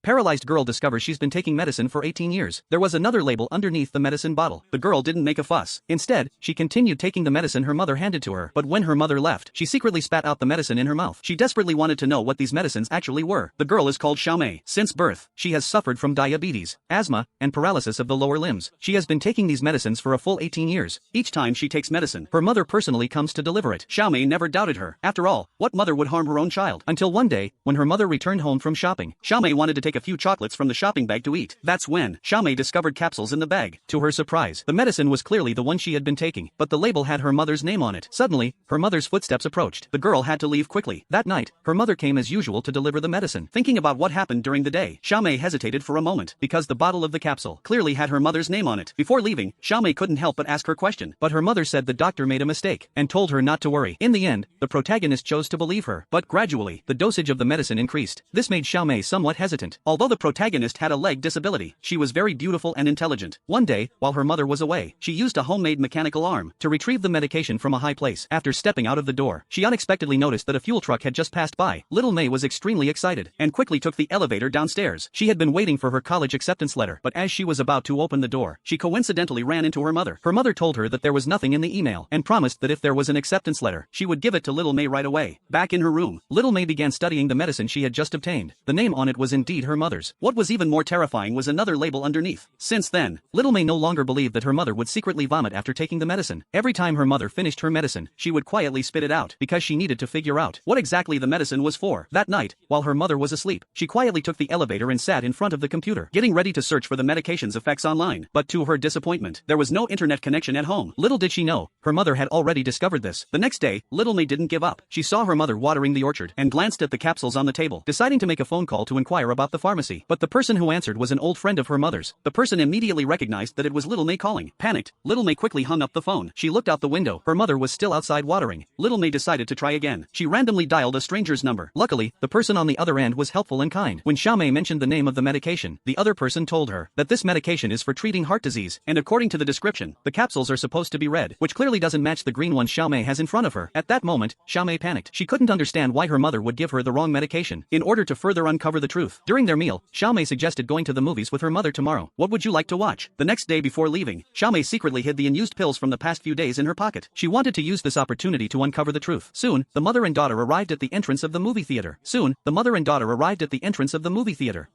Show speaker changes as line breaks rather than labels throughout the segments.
Paralyzed girl discovers she's been taking medicine for 18 years. There was another label underneath the medicine bottle. The girl didn't make a fuss. Instead, she continued taking the medicine her mother handed to her. But when her mother left, she secretly spat out the medicine in her mouth. She desperately wanted to know what these medicines actually were. The girl is called Xiaomei. Since birth, she has suffered from diabetes, asthma, and paralysis of the lower limbs. She has been taking these medicines for a full 18 years. Each time she takes medicine, her mother personally comes to deliver it. Xiaomei never doubted her. After all, what mother would harm her own child? Until one day, when her mother returned home from shopping, Xiaomei wanted to take a few chocolates from the shopping bag to eat. That's when Xiaomei discovered capsules in the bag. To her surprise, the medicine was clearly the one she had been taking, but the label had her mother's name on it. Suddenly, her mother's footsteps approached. The girl had to leave quickly. That night, her mother came as usual to deliver the medicine. Thinking about what happened during the day, Xiaomei hesitated for a moment, because the bottle of the capsule clearly had her mother's name on it. Before leaving, Xiaomei couldn't help but ask her question, but her mother said the doctor made a mistake, and told her not to worry. In the end, the protagonist chose to believe her, but gradually, the dosage of the medicine increased. This made Xiaomei somewhat hesitant. Although the protagonist had a leg disability, she was very beautiful and intelligent. One day, while her mother was away, she used a homemade mechanical arm to retrieve the medication from a high place. After stepping out of the door, she unexpectedly noticed that a fuel truck had just passed by. Little May was extremely excited, and quickly took the elevator downstairs. She had been waiting for her college acceptance letter, but as she was about to open the door, she coincidentally ran into her mother. Her mother told her that there was nothing in the email, and promised that if there was an acceptance letter, she would give it to Little May right away. Back in her room, Little May began studying the medicine she had just obtained. The name on it was indeed her mother's. What was even more terrifying was another label underneath. Since then, Little May no longer believed that her mother would secretly vomit after taking the medicine. Every time her mother finished her medicine, she would quietly spit it out, because she needed to figure out what exactly the medicine was for. That night, while her mother was asleep, she quietly took the elevator and sat in front of the computer, getting ready to search for the medication's effects online. But to her disappointment, there was no internet connection at home. Little did she know, her mother had already discovered this. The next day, Little May didn't give up. She saw her mother watering the orchard, and glanced at the capsules on the table, deciding to make a phone call to inquire about the pharmacy. But the person who answered was an old friend of her mother's. The person immediately recognized that it was Little May calling. Panicked, Little May quickly hung up the phone. She looked out the window. Her mother was still outside watering. Little May decided to try again. She randomly dialed a stranger's number. Luckily, the person on the other end was helpful and kind. When Xiaomei mentioned the name of the medication, the other person told her that this medication is for treating heart disease, and according to the description, the capsules are supposed to be red, which clearly doesn't match the green ones Xiaomei has in front of her. At that moment, Xiaomei panicked. She couldn't understand why her mother would give her the wrong medication. In order to further uncover the truth, during their meal, Xiaomei suggested going to the movies with her mother tomorrow. What would you like to watch? The next day before leaving, Xiaomei secretly hid the unused pills from the past few days in her pocket. She wanted to use this opportunity to uncover the truth. Soon, the mother and daughter arrived at the entrance of the movie theater.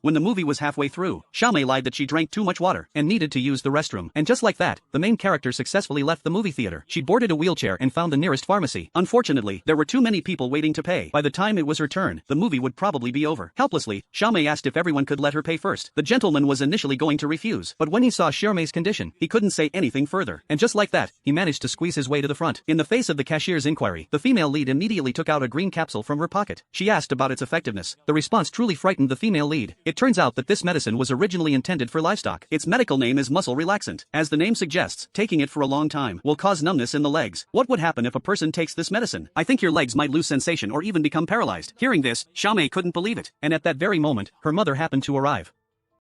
When the movie was halfway through, Xiaomei lied that she drank too much water and needed to use the restroom. And just like that, the main character successfully left the movie theater. She boarded a wheelchair and found the nearest pharmacy. Unfortunately, there were too many people waiting to pay. By the time it was her turn, the movie would probably be over. Helplessly, Xiaomei asked if everyone could let her pay first. The gentleman was initially going to refuse, but when he saw Xiaomei's condition, he couldn't say anything further. And just like that, he managed to squeeze his way to the front. In the face of the cashier's inquiry, the female lead immediately took out a green capsule from her pocket. She asked about its effectiveness. The response truly frightened the female lead. It turns out that this medicine was originally intended for livestock. Its medical name is muscle relaxant. As the name suggests, taking it for a long time will cause numbness in the legs. What would happen if a person takes this medicine? I think your legs might lose sensation or even become paralyzed. Hearing this, Xiaomei couldn't believe it. And at that very moment, her mother happened to arrive.